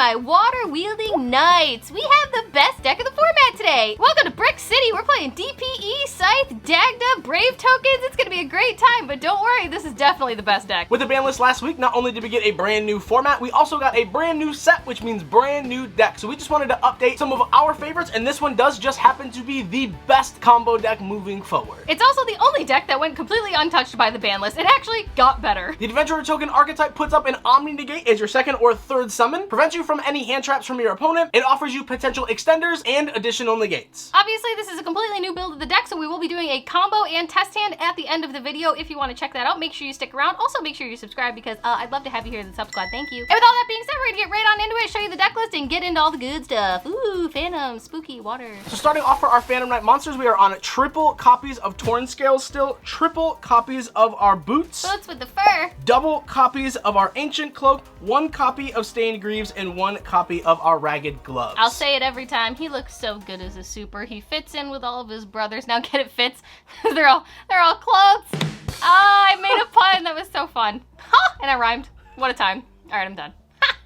my water-wielding knights. We have the best deck of the format today. Welcome to Brick City. We're playing DPE, Scythe, Dagda, Brave Tokens. It's gonna be a great time, but don't worry, this is definitely the best deck. With the ban list last week, not only did we get a brand new format, we also got a brand new set, which means brand new deck. So we just wanted to update some of our favorites, and this one does just happen to be the best combo deck moving forward. It's also the only deck that went completely untouched by the ban list. It actually got better. The Adventurer token archetype puts up an Omni Negate as your second or third summon, prevents you from any hand traps from your opponent, and offers you potential extenders and additional negates. Obviously, this is a completely new build of the deck, so we will be doing a combo and test hand at the end of the video. If you want to check that out, make sure you stick around. Also, make sure you subscribe because I'd love to have you here in the sub squad. Thank you. And with all that being said, we're gonna get right on into it, show you the deck list, and get into all the good stuff. Ooh, Phantom, spooky, water. So starting off for our Phantom Knight monsters, we are on triple copies of Torn Scales still, triple copies of our boots, With the fur. double copies of our Ancient Cloak, one copy of Stained Greaves, and one copy of our Ragged Gloves. I'll say it every time. He looks so good as a super. He fits in with all of his brothers. Now get it fits. they're all clothes. Ah, I made a pun. That was so fun. And I rhymed. What a time. All right, I'm done.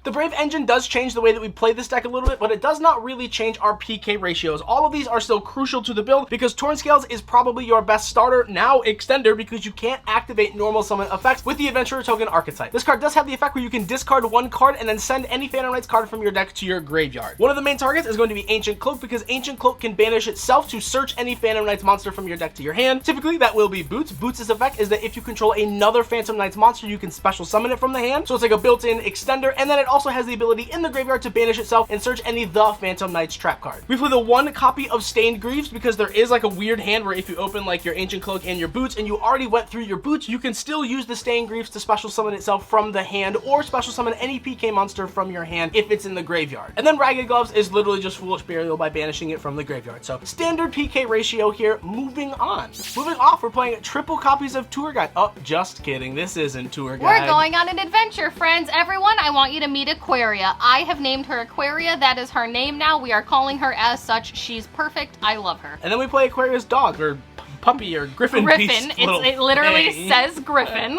The Brave engine does change the way that we play this deck a little bit, but it does not really change our PK ratios. All of these are still crucial to the build because Torn Scales is probably your best starter, now extender, because you can't activate normal summon effects with the Adventurer token archetype. This card does have the effect where you can discard one card and then send any Phantom Knights card from your deck to your graveyard. One of the main targets is going to be Ancient Cloak because Ancient Cloak can banish itself to search any Phantom Knights monster from your deck to your hand. Typically, that will be Boots. Boots' effect is that if you control another Phantom Knights monster, you can special summon it from the hand. So it's like a built-in extender, and then it also has the ability in the graveyard to banish itself and search any The Phantom Knights trap card. We play the one copy of Stained Greaves because there is like a weird hand where if you open like your Ancient Cloak and your Boots and you already went through your Boots, you can still use the Stained Greaves to special summon itself from the hand or special summon any PK monster from your hand if it's in the graveyard. And then Ragged Gloves is literally just Foolish Burial by banishing it from the graveyard. So standard PK ratio here. Moving on. Moving off, we're playing triple copies of Tour Guide. Oh, just kidding. This isn't Tour Guide. We're going on an adventure, friends. Everyone, I want you to meet Aquaria. I have named her Aquaria. That is her name now. We are calling her as such. She's perfect. I love her. And then we play Aquaria's dog, or puppy, or Griffin. Griffin. It literally says Griffin.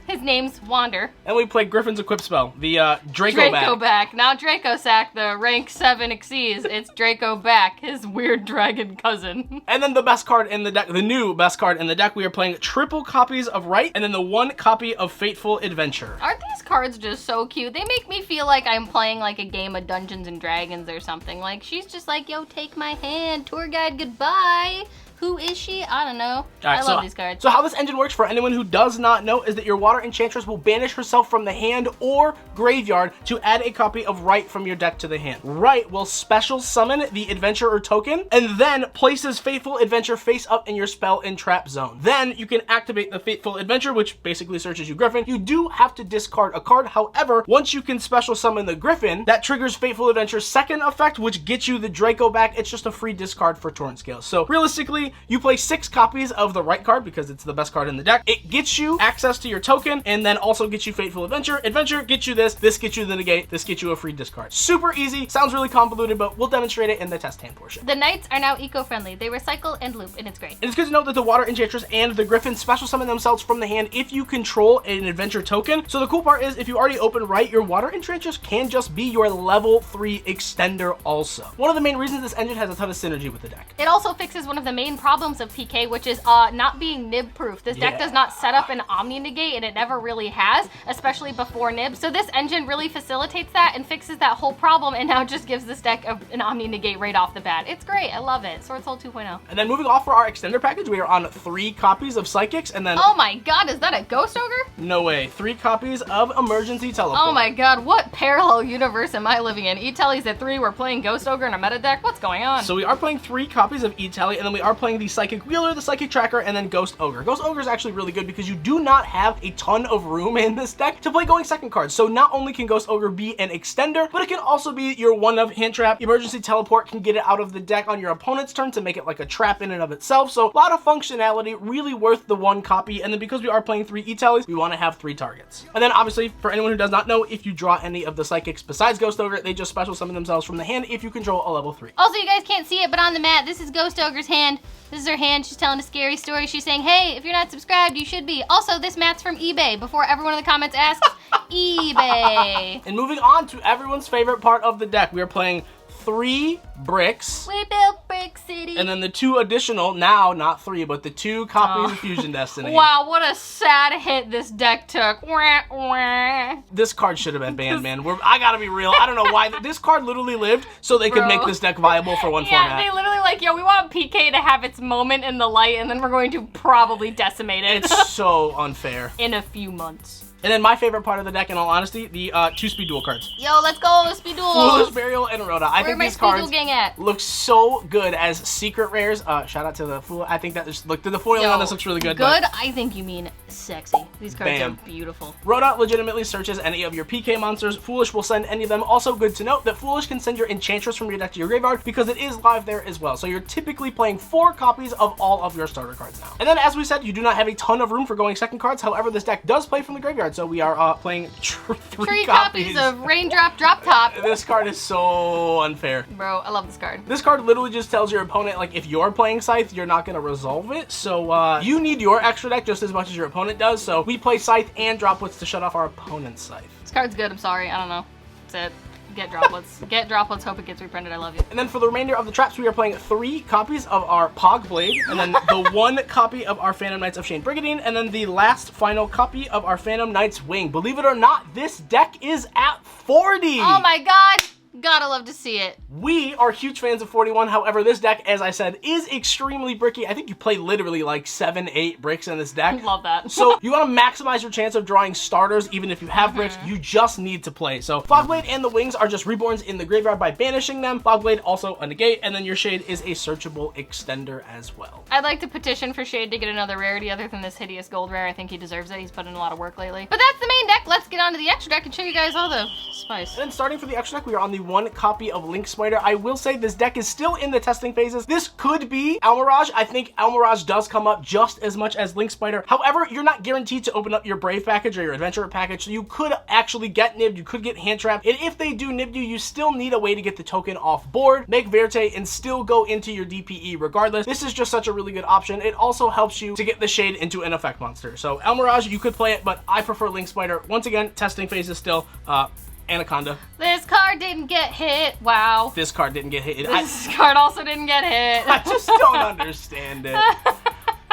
His name's Wander. And we play Griffin's Equip spell, the Draco back. Not Draco Sack, the rank 7 Xyz. It's Draco back, his weird dragon cousin. And then the best card in the deck, the new best card in the deck, we are playing triple copies of Right, and then the one copy of Fateful Adventure. Aren't these cards just so cute? They make me feel like I'm playing like a game of Dungeons and Dragons or something. Like, she's just like, yo, take my hand, tour guide, goodbye. Who is she? I don't know. I love these cards. So how this engine works, for anyone who does not know, is that your Water Enchantress will banish herself from the hand or graveyard to add a copy of Right from your deck to the hand. Right will special summon the Adventurer token and then places Fateful Adventure face up in your spell and trap zone. Then you can activate the Fateful Adventure, which basically searches you Griffin. You do have to discard a card. However, once you can special summon the Griffin, that triggers Fateful Adventure's second effect, which gets you the Draco back. It's just a free discard for Torn Scales. So realistically, you play 6 copies of the Right card because it's the best card in the deck. It gets you access to your token and then also gets you Fateful Adventure. Adventure gets you this gets you the negate, this gets you a free discard. Super easy, sounds really convoluted, but we'll demonstrate it in the test hand portion. The Knights are now eco-friendly. They recycle and loop, and it's great. And it's good to know that the Water Enchantress and the Griffin special summon themselves from the hand if you control an Adventure token. So the cool part is if you already open Right, your Water Enchantress can just be your level 3 extender also. One of the main reasons this engine has a ton of synergy with the deck. It also fixes one of the main problems of PK, which is not being nib proof. This deck does not set up an Omni Negate, and it never really has, especially before nib. So this engine really facilitates that and fixes that whole problem, and now just gives this deck an Omni Negate right off the bat. It's great. I love it. Sword Soul 2.0. And then moving off for our extender package, we are on 3 copies of Psychics, and then... Oh my god, is that a Ghost Ogre? No way. 3 copies of Emergency Teleport. Oh my god, what parallel universe am I living in? E-Telly's at 3, we're playing Ghost Ogre in a meta deck? What's going on? So we are playing 3 copies of E-Tally, and then we are playing the Psychic Wheeler, the Psychic Tracker, and then Ghost Ogre. Ghost Ogre is actually really good because you do not have a ton of room in this deck to play going second cards. So not only can Ghost Ogre be an extender, but it can also be your one of hand trap. Emergency Teleport can get it out of the deck on your opponent's turn to make it like a trap in and of itself. So a lot of functionality, really worth the 1 copy. And then because we are playing 3 E-Tallies, we want to have 3 targets. And then obviously, for anyone who does not know, if you draw any of the Psychics besides Ghost Ogre, they just special summon themselves from the hand if you control a level 3. Also, you guys can't see it, but on the mat, this is Ghost Ogre's hand. This is her hand. She's telling a scary story. She's saying, hey, if you're not subscribed, you should be. Also, this mat's from eBay. Before everyone in the comments asks, eBay. And moving on to everyone's favorite part of the deck, we are playing 3 bricks. We built Brick City. And then the 2 additional, now not 3, but the 2 copies of Fusion Destiny. Wow, what a sad hit this deck took. Wah, wah. This card should have been banned, man. I gotta be real. I don't know why. This card literally lived so they could make this deck viable for one format. Yeah, they literally like, yo, we want PK to have its moment in the light, and then we're going to probably decimate it. It's so unfair. In a few months. And then my favorite part of the deck, in all honesty, the 2 speed duel cards. Yo, let's go, speed duels. Foolish Burial and Rhoda. I think these cards at? look so good as secret rares. Shout out to the fool. I think that the foiling on this looks really good. Good? I think you mean sexy. These cards are beautiful. Rhoda legitimately searches any of your PK monsters. Foolish will send any of them. Also good to note that Foolish can send your Enchantress from your deck to your graveyard because it is live there as well. So you're typically playing 4 copies of all of your starter cards now. And then as we said, you do not have a ton of room for going second cards. However, this deck does play from the graveyard. So we are playing 3 copies of Raindrop Drop Top. This card is so unfair. Bro, I love this card. This card literally just tells your opponent, like, if you're playing Scythe, you're not going to resolve it. So you need your extra deck just as much as your opponent does. So we play Scythe and Droplets to shut off our opponent's Scythe. This card's good. I'm sorry. I don't know. That's it. Get Droplets. Get Droplets. Hope it gets reprinted. I love you. And then for the remainder of the traps, we are playing 3 copies of our Pog Blade, and then the 1 copy of our Phantom Knights of Shane Brigadine, and then the last final copy of our Phantom Knights Wing. Believe it or not, this deck is at 40! Oh my god! Gotta love to see it. We are huge fans of 41. However, this deck, as I said, is extremely bricky. I think you play literally like 7, 8 bricks in this deck. Love that. So you want to maximize your chance of drawing starters, even if you have bricks. You just need to play. So Fogblade and the Wings are just reborns in the graveyard by banishing them. Fogblade also a negate, and then your Shade is a searchable extender as well. I'd like to petition for Shade to get another rarity other than this hideous gold rare. I think he deserves it. He's put in a lot of work lately. But that's the main deck. Let's get on to the extra deck and show you guys all the spice. And then starting for the extra deck, we are on the 1 copy of Link Spider. I will say this deck is still in the testing phases. This could be Almirage. I think Almirage does come up just as much as Link Spider. However, you're not guaranteed to open up your Brave package or your Adventurer package, so you could actually get nibbed, you could get hand trapped, and if they do nib you, you still need a way to get the token off board, make Verte, and still go into your DPE regardless. This is just such a really good option. It also helps you to get the Shade into an effect monster. So Almirage, you could play it, but I prefer Link Spider. Once again, testing phases still. Anaconda. This card didn't get hit. Wow. This card didn't get hit. This card also didn't get hit. I just don't understand it.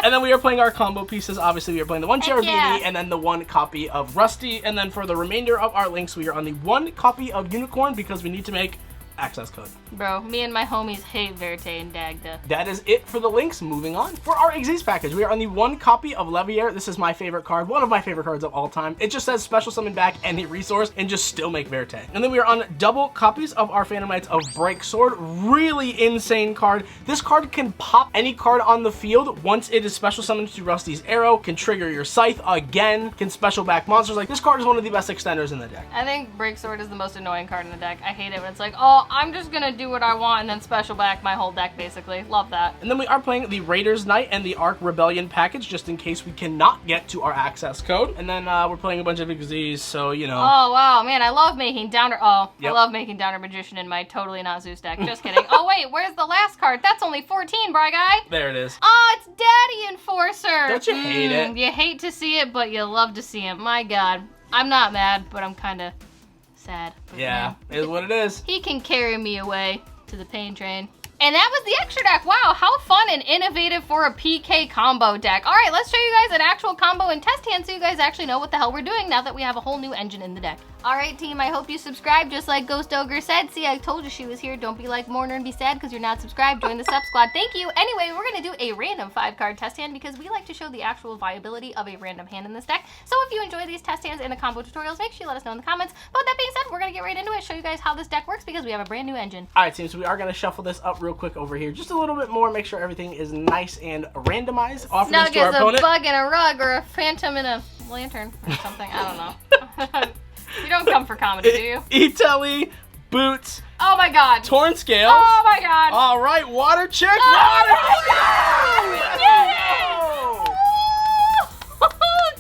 And then we are playing our combo pieces. Obviously, we are playing the 1 Cherubiini and then the 1 copy of Rusty. And then for the remainder of our links, we are on the 1 copy of Unicorn because we need to make access code. Bro, me and my homies hate Verte and Dagda. That is it for the links. Moving on. For our Xyz package, we are on the 1 copy of Leviair. This is my favorite card, one of my favorite cards of all time. It just says special summon back any resource and just still make Verte. And then we are on double copies of our Phantom Knights of Break Sword. Really insane card. This card can pop any card on the field once it is special summoned to Rusty's Arrow, can trigger your Scythe again, can special back monsters. Like, this card is one of the best extenders in the deck. I think Break Sword is the most annoying card in the deck. I hate it when it's like, oh, I'm just gonna do what I want and then special back my whole deck, basically. Love that. And then we are playing the Raiders Knight and the Arc Rebellion package, just in case we cannot get to our access code. And then we're playing a bunch of Xyzs, so, you know. Oh, wow, man, I love making Downer. Oh, yep. I love making Downer Magician in my totally not Zeus deck. Just kidding. Oh, wait, where's the last card? That's only 14, Bry Guy. There it is. Oh, it's Daddy Enforcer. Don't you hate it? You hate to see it, but you love to see it. My God. I'm not mad, but I'm kind of sad. Yeah, it is what it is. He can carry me away to the pain train. And that was the extra deck. Wow, how fun and innovative for a PK combo deck. All right, let's show you guys an actual combo and test hand so you guys actually know what the hell we're doing now that we have a whole new engine in the deck. All right, team, I hope you subscribed just like Ghost Ogre said. See, I told you she was here. Don't be like Mourner and be sad because you're not subscribed. Join the sub squad. Thank you. Anyway, we're going to do a random 5-card test hand because we like to show the actual viability of a random hand in this deck. So if you enjoy these test hands and the combo tutorials, make sure you let us know in the comments. But with that being said, we're going to get right into it, show you guys how this deck works because we have a brand new engine. All right, team, so we are going to shuffle this up real quick over here. Just a little bit more, make sure everything is nice and randomized. Offer this to our opponent. Snug as a bug in a rug or a phantom in a lantern or something. I don't know. You don't come for comedy, do you? E-Telly, Boots. Oh my God. Torn Scales. Oh my God. All right, Water Chick. Oh, Water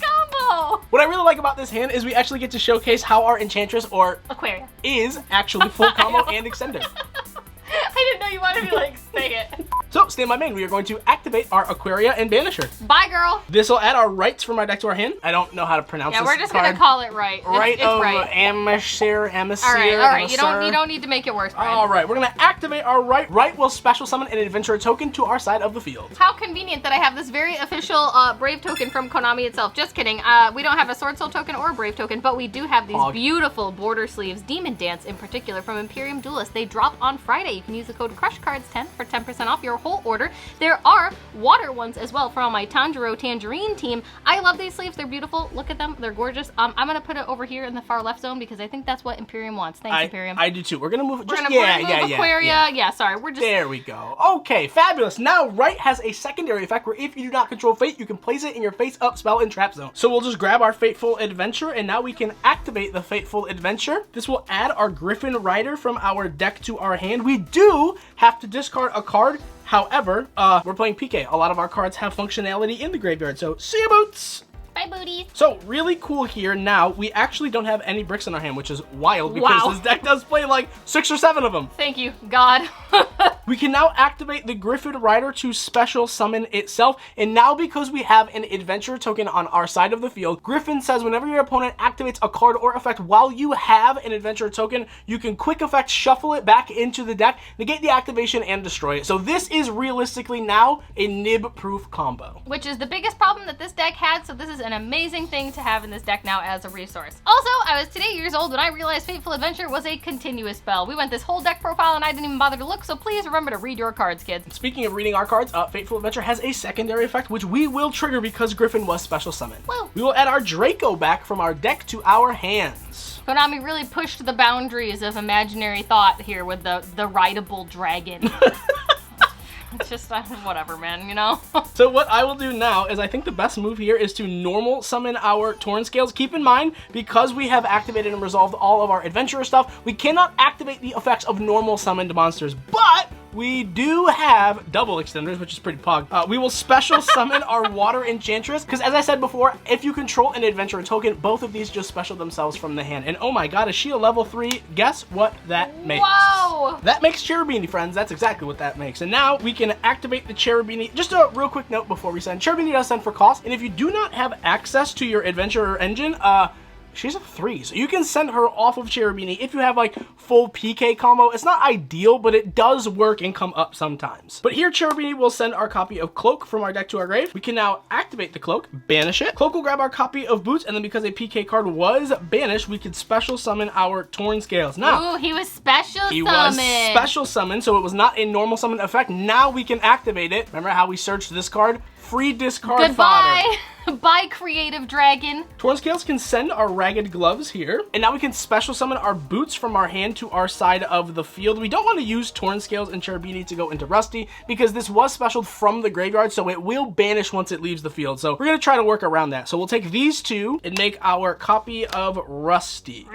Combo. What I really like about this hand is we actually get to showcase how our Enchantress or Aquaria is actually full combo and extender. I didn't know you wanted me to like say it. So, stand by main. We are going to activate our Aquaria and banish her. Bye, girl. This will add our rights from our deck to our hand. I don't know how to pronounce this. Yeah, we're just card. gonna call it right. It's right. Emissary. All right. You don't need to make it worse, Brian. All right, we're gonna activate our right. Right will special summon an adventurer token to our side of the field. How convenient that I have this very official Brave token from Konami itself. Just kidding. We don't have a Sword Soul token or a Brave token, but we do have these beautiful border sleeves, Demon Dance in particular, from Imperium Duelist. They drop on Friday. You can use the code CrushCards10 for 10% off your whole order. There are water ones as well from my Tanjiro Tangerine team. I love these sleeves. They're beautiful. Look at them. They're gorgeous. I'm gonna put it over here in the far left zone because I think that's what Imperium wants. Thanks, Imperium. I do too. We're gonna move. We're gonna move Aquaria. Yeah, sorry. We're just. There we go. Okay, fabulous. Now, right has a secondary effect where if you do not control fate, you can place it in your face-up spell and trap zone. So we'll just grab our Fateful Adventure, and now we can activate the Fateful Adventure. This will add our Griffin Rider from our deck to our hand. We do have to discard a card. However, we're playing PK. A lot of our cards have functionality in the graveyard, so see ya, boots! Bye, booties. So, really cool here. Now, we actually don't have any bricks in our hand, which is wild because this deck does play like 6 or 7 of them. Thank you, God. We can now activate the Griffin Rider to special summon itself, and now because we have an adventure token on our side of the field, Griffin says whenever your opponent activates a card or effect while you have an adventure token, you can quick effect shuffle it back into the deck, negate the activation, and destroy it. So this is realistically now a nib-proof combo. Which is the biggest problem that this deck had, so this is an amazing thing to have in this deck now as a resource. Also, I was today years old when I realized Fateful Adventure was a continuous spell. We went this whole deck profile and I didn't even bother to look, so please remember to read your cards, kids. Speaking of reading our cards, Fateful Adventure has a secondary effect which we will trigger because Griffin was special summoned. Woo. We will add our Draco back from our deck to our hands. Konami really pushed the boundaries of imaginary thought here with the rideable dragon. It's just, whatever, man, you know? So what I will do now is I think the best move here is to normal summon our Torn Scales. Keep in mind, because we have activated and resolved all of our adventurer stuff, we cannot activate the effects of normal summoned monsters, but we do have double extenders, which is pretty pog. We will special summon our Water Enchantress, because as I said before, if you control an adventurer token, both of these just special themselves from the hand. And oh my god, is she a level 3? Guess what that makes? Whoa! That makes Cherubini, friends. That's exactly what that makes. And now we can activate the Cherubini. Just a real quick note before we send. Cherubini does send for cost, and if you do not have access to your adventurer engine, she's a 3, so you can send her off of Cherubini if you have like full PK combo. It's not ideal, but it does work and come up sometimes. But here Cherubini will send our copy of Cloak from our deck to our grave. We can now activate the Cloak, banish it. Cloak will grab our copy of Boots, and then because a PK card was banished, we could special summon our Torn Scales. Now, ooh, he was special summoned. He was special summoned, so it was not a normal summon effect. Now we can activate it. Remember how we searched this card? Free discard Goodbye. fodder. Bye, creative dragon. Torn Scales can send our Ragged Gloves here, and now we can special summon our Boots from our hand to our side of the field. We don't want to use Torn Scales and Cherubini to go into Rusty because this was specialed from the graveyard, so it will banish once it leaves the field. So we're going to try to work around that. So we'll take these two and make our copy of Rusty.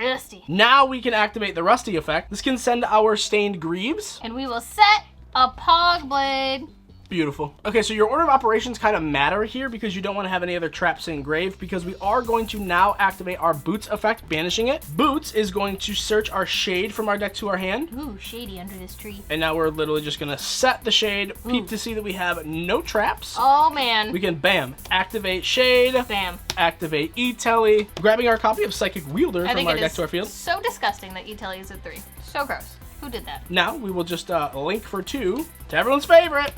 Now we can activate the Rusty effect. This can send our Stained Greaves. And we will set a Pog Blade. Beautiful. Okay, so your order of operations kind of matter here because you don't want to have any other traps in grave, because we are going to now activate our Boots effect, banishing it. Boots is going to search our Shade from our deck to our hand. Ooh, shady under this tree. And now we're literally just going to set the Shade, peep to see that we have no traps. Oh, man. We can, bam, activate Shade. Bam. Activate E-Telly. Grabbing our copy of Psychic Wielder from our deck to our field. So disgusting that E-Telly is at 3. So gross. Who did that? Now we will just link for 2 to everyone's favorite.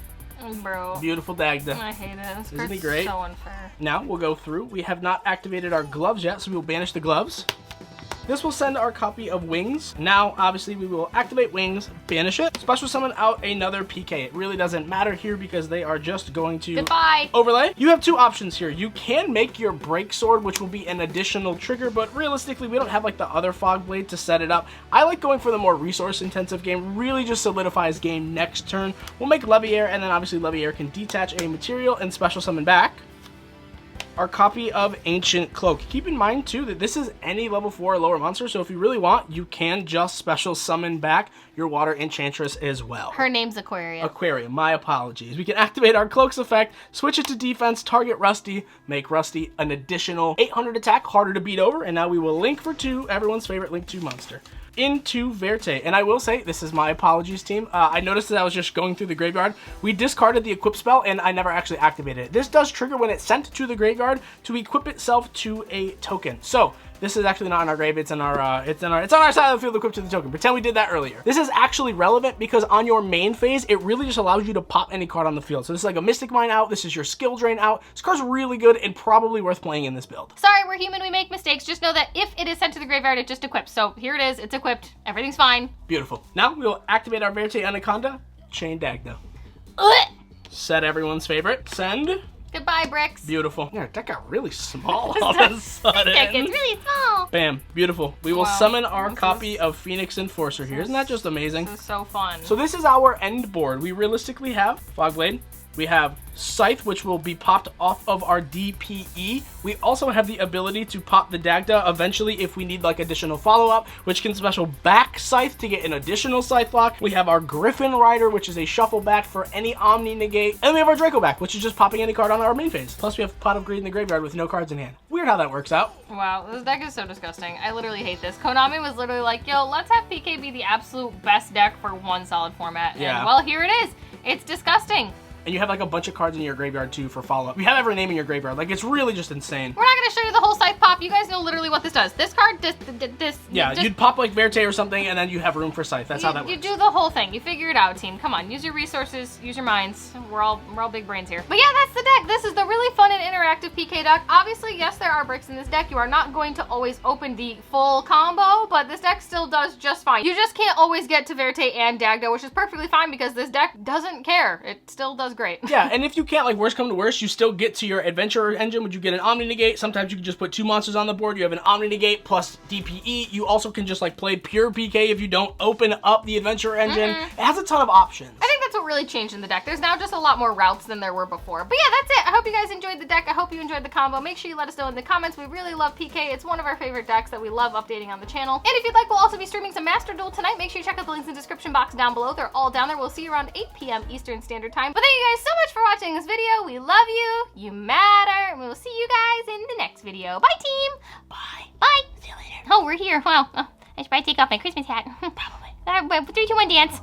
Bro. Beautiful Dagda. I hate it. This Isn't he great? So unfair. Now we'll go through. We have not activated our gloves yet, so we will banish the gloves. This will send our copy of Wings. Now, obviously, we will activate Wings, banish it, special summon out another PK. It really doesn't matter here because they are just going to goodbye overlay. You have 2 options here. You can make your Break Sword, which will be an additional trigger, but realistically, we don't have like the other Fog Blade to set it up. I like going for the more resource-intensive game, really just solidifies game next turn. We'll make Leviair, and then obviously Leviair can detach a material and special summon back our copy of Ancient Cloak. Keep in mind, too, that this is any level 4 or lower monster, so if you really want, you can just special summon back your Water Enchantress as well. Her name's Aquaria. Aquaria, my apologies. We can activate our Cloak's effect, switch it to defense, target Rusty, make Rusty an additional 800 attack, harder to beat over, and now we will link for 2, everyone's favorite Link 2 monster. into Verte. And I will say, this is my apologies, team. I noticed that I was just going through the graveyard. We discarded the equip spell, and I never actually activated it. This does trigger when it's sent to the graveyard to equip itself to a token. So this is actually not in our grave, it's on our side of the field equipped to the token. Pretend we did that earlier. This is actually relevant because on your main phase, it really just allows you to pop any card on the field. So this is like a Mystic Mine out, this is your skill drain out. This card's really good and probably worth playing in this build. Sorry, we're human, we make mistakes. Just know that if it is sent to the graveyard, it just equips. So here it is, it's equipped, everything's fine. Beautiful. Now we'll activate our Verte Anaconda, chain Dagda. Set everyone's favorite, send. Goodbye, Bricks. Beautiful. Yeah, that got really small all of a sudden. It's really small. Bam. Beautiful. We will summon our copy of Phoenix Enforcer here. Isn't that just amazing? This is so fun. So this is our end board. We realistically have Fogblade. We have Scythe, which will be popped off of our DPE. We also have the ability to pop the Dagda eventually if we need like additional follow-up, which can special back Scythe to get an additional Scythe block. We have our Griffin Rider, which is a shuffle back for any Omni negate. And we have our Draco back, which is just popping any card on our main phase. Plus we have Pot of Greed in the graveyard with no cards in hand. Weird how that works out. Wow, this deck is so disgusting. I literally hate this. Konami was literally like, yo, let's have PK be the absolute best deck for one solid format. Yeah. And well, here it is. It's disgusting. And you have like a bunch of cards in your graveyard too for follow-up. You have every name in your graveyard. Like, it's really just insane. We're not going to show you the whole Scythe pop. You guys know literally what this does. This card, you'd pop like Verte or something, and then you have room for Scythe. That's how that works. You do the whole thing. You figure it out, team. Come on, use your resources, use your minds. We're all big brains here. But yeah, that's the deck. This is the really fun and interactive PK deck. Obviously, yes, there are bricks in this deck. You are not going to always open the full combo, but this deck still does just fine. You just can't always get to Verte and Dagda, which is perfectly fine because this deck doesn't care. It still does great. Yeah, and if you can't, like, worst come to worst, you still get to your Adventurer engine, which you get an Omni Negate. Sometimes you can just put 2 monsters on the board. You have an Omni Negate plus DPE. You also can just, like, play pure PK if you don't open up the Adventurer engine. It has a ton of options. I think that's what really changed in the deck. There's now just a lot more routes than there were before. But yeah, that's it. I hope you guys enjoyed the deck. I hope you enjoyed the combo. Make sure you let us know in the comments. We really love PK. It's one of our favorite decks that we love updating on the channel. And if you'd like, we'll also be streaming some Master Duel tonight. Make sure you check out the links in the description box down below. They're all down there. We'll see you around 8 p.m. Eastern Standard Time. But thank you guys so much for watching this video. We love you. You matter. And we will see you guys in the next video. Bye, team. Bye. Bye. See you later. Oh, we're here. Wow. I should probably take off my Christmas hat. Probably. 3, 2, 1, dance.